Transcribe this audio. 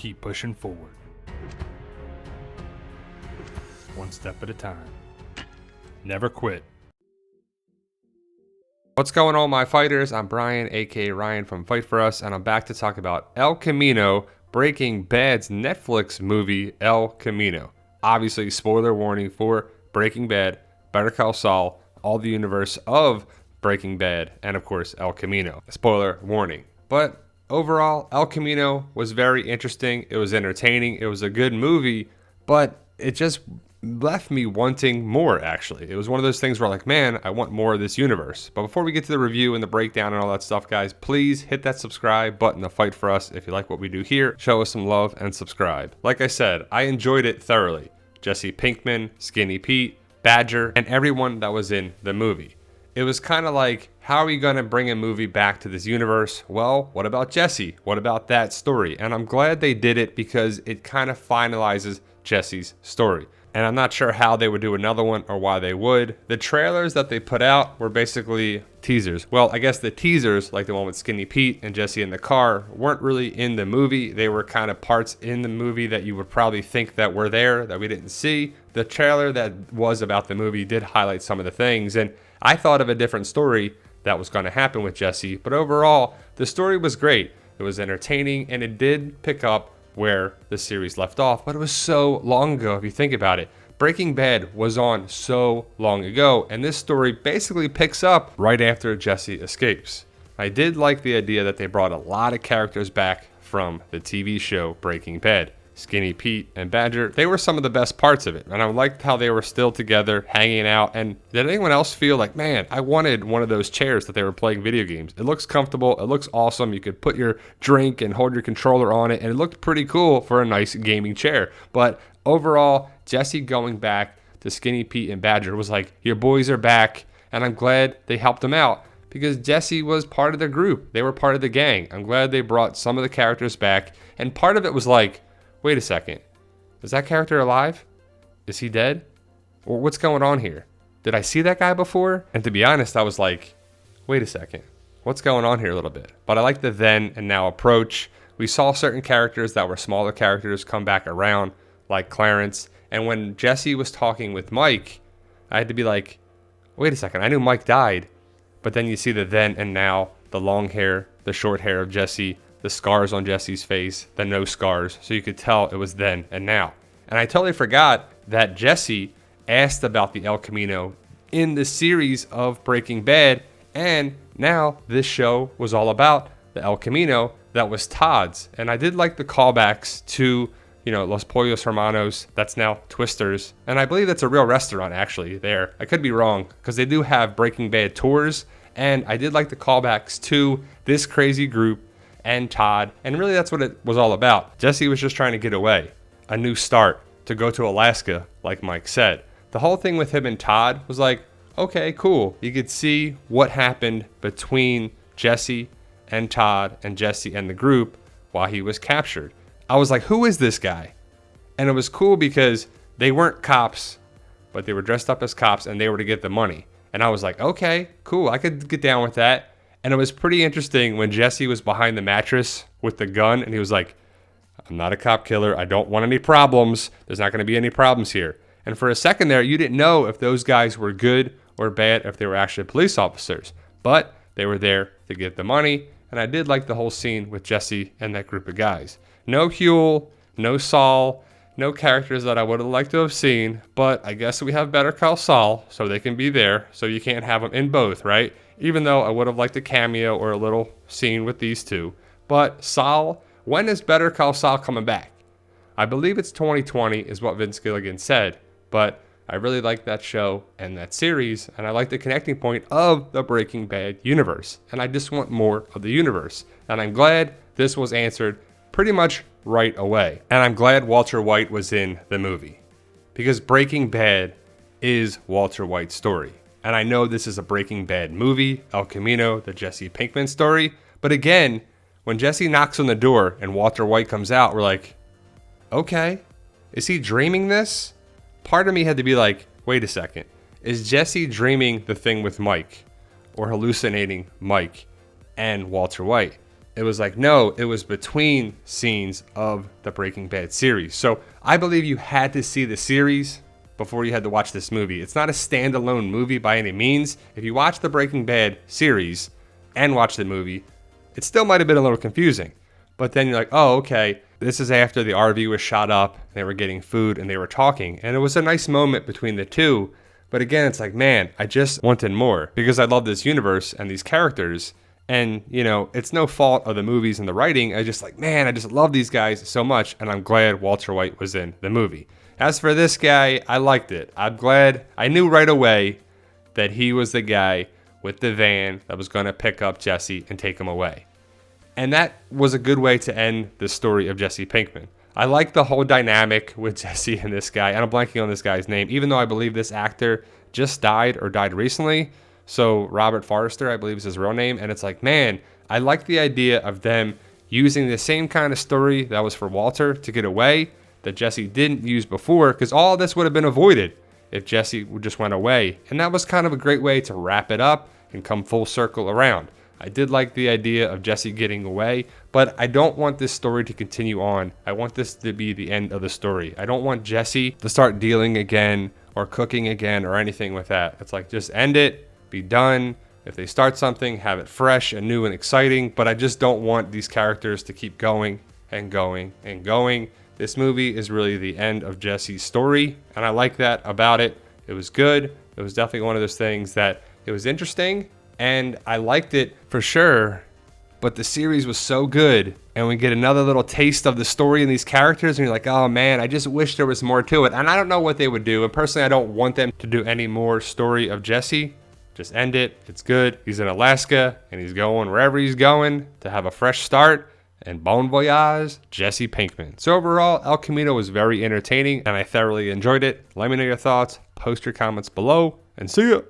keep pushing forward. One step at a time. Never quit. What's going on, my fighters? I'm Brian, aka Ryan from Fight For Us, and I'm back to talk about El Camino, Breaking Bad's Netflix movie El Camino. Obviously, spoiler warning for Breaking Bad, Better Call Saul, all the universe of Breaking Bad, and of course El Camino. Spoiler warning. But overall, El Camino was very interesting. It was entertaining. It was a good movie, but it just left me wanting more, actually. It was one of those things where like, man, I want more of this universe. But before we get to the review and the breakdown and all that stuff, guys, please hit that subscribe button to Fight For Us if you like what we do here. Show us some love and subscribe. Like I said, I enjoyed it thoroughly. Jesse Pinkman, Skinny Pete, Badger, and everyone that was in the movie. It was kind of like, how are we going to bring a movie back to this universe? Well, what about Jesse? What about that story? And I'm glad they did it because it kind of finalizes Jesse's story. And I'm not sure how they would do another one or why they would. The trailers that they put out were basically teasers. Well, I guess the teasers, like the one with Skinny Pete and Jesse in the car, weren't really in the movie. They were kind of parts in the movie that you would probably think that were there that we didn't see. The trailer that was about the movie did highlight some of the things. And I thought of a different story that was going to happen with Jesse. But overall, the story was great. It was entertaining and it did pick up where the series left off, but it was so long ago if you think about it. Breaking Bad was on so long ago, and this story basically picks up right after Jesse escapes. I did like the idea that they brought a lot of characters back from the TV show Breaking Bad. Skinny Pete and Badger, they were some of the best parts of it, and I liked how they were still together, hanging out. And did anyone else feel like, man, I wanted one of those chairs that they were playing video games? It looks comfortable, it looks awesome, you could put your drink and hold your controller on it, and it looked pretty cool for a nice gaming chair. But overall, Jesse going back to Skinny Pete and Badger was like, your boys are back, and I'm glad they helped them out because Jesse was part of the group. They were part of the gang. I'm glad they brought some of the characters back, and part of it was like, wait a second, is that character alive? Is he dead? Or what's going on here? Did I see that guy before? And to be honest, I was like, wait a second, what's going on here a little bit? But I like the then and now approach. We saw certain characters that were smaller characters come back around, like Clarence. And when Jesse was talking with Mike, I had to be like, wait a second, I knew Mike died. But then you see the then and now, the long hair, the short hair of Jesse, the scars on Jesse's face, the no scars, so you could tell it was then and now. And I totally forgot that Jesse asked about the El Camino in the series of Breaking Bad, and now this show was all about the El Camino that was Todd's. And I did like the callbacks to, Los Pollos Hermanos, that's now Twister's, and I believe that's a real restaurant actually there. I could be wrong, because they do have Breaking Bad tours, and I did like the callbacks to this crazy group and Todd, and really that's what it was all about. Jesse was just trying to get away, a new start, to go to Alaska, like Mike said. The whole thing with him and Todd was like, okay, cool. You could see what happened between Jesse and Todd and Jesse and the group while he was captured. I was like, who is this guy? And it was cool because they weren't cops, but they were dressed up as cops and they were to get the money. And I was like, okay, cool, I could get down with that. And it was pretty interesting when Jesse was behind the mattress with the gun and he was like, I'm not a cop killer. I don't want any problems. There's not going to be any problems here. And for a second there, you didn't know if those guys were good or bad, if they were actually police officers. But they were there to get the money. And I did like the whole scene with Jesse and that group of guys. No Huel, no Saul, no characters that I would have liked to have seen. But I guess we have Better Call Saul, so they can be there. So you can't have them in both, right? Even though I would have liked a cameo or a little scene with these two. But Saul, when is Better Call Saul coming back? I believe it's 2020 is what Vince Gilligan said. But I really like that show and that series. And I like the connecting point of the Breaking Bad universe. And I just want more of the universe. And I'm glad this was answered pretty much right away. And I'm glad Walter White was in the movie. Because Breaking Bad is Walter White's story. And I know this is a Breaking Bad movie, El Camino, the Jesse Pinkman story. But again, when Jesse knocks on the door and Walter White comes out, we're like, okay, is he dreaming this? Part of me had to be like, wait a second. Is Jesse dreaming the thing with Mike? Or hallucinating Mike and Walter White? It was like, no, it was between scenes of the Breaking Bad series. So I believe you had to see the series before you had to watch this movie. It's not a standalone movie by any means. If you watch the Breaking Bad series and watch the movie, it still might have been a little confusing. But then you're like, oh, okay, this is after the RV was shot up, they were getting food, and they were talking. And it was a nice moment between the two. But again, it's like, man, I just wanted more because I love this universe and these characters. And, it's no fault of the movies and the writing. I just like, man, I just love these guys so much. And I'm glad Walter White was in the movie. As for this guy, I liked it. I'm glad. I knew right away that he was the guy with the van that was going to pick up Jesse and take him away. And that was a good way to end the story of Jesse Pinkman. I like the whole dynamic with Jesse and this guy. And I'm blanking on this guy's name, even though I believe this actor just died or died recently. So Robert Forrester, I believe is his real name. And it's like, man, I like the idea of them using the same kind of story that was for Walter to get away that Jesse didn't use before, because all this would have been avoided if Jesse just went away. And that was kind of a great way to wrap it up and come full circle around. I did like the idea of Jesse getting away, but I don't want this story to continue on. I want this to be the end of the story. I don't want Jesse to start dealing again or cooking again or anything with that. It's like, just end it, be done. If they start something, have it fresh and new and exciting, but I just don't want these characters to keep going and going and going. This movie is really the end of Jesse's story, and I like that about it. It was good. It was definitely one of those things that it was interesting, and I liked it for sure, but the series was so good, and we get another little taste of the story and these characters, and you're like, oh man, I just wish there was more to it. And I don't know what they would do, and personally I don't want them to do any more story of Jesse. Just end it. It's good. He's in Alaska, and he's going wherever he's going to have a fresh start. And bon voyage, Jesse Pinkman. So overall, El Camino was very entertaining, and I thoroughly enjoyed it. Let me know your thoughts. Post your comments below, and see ya.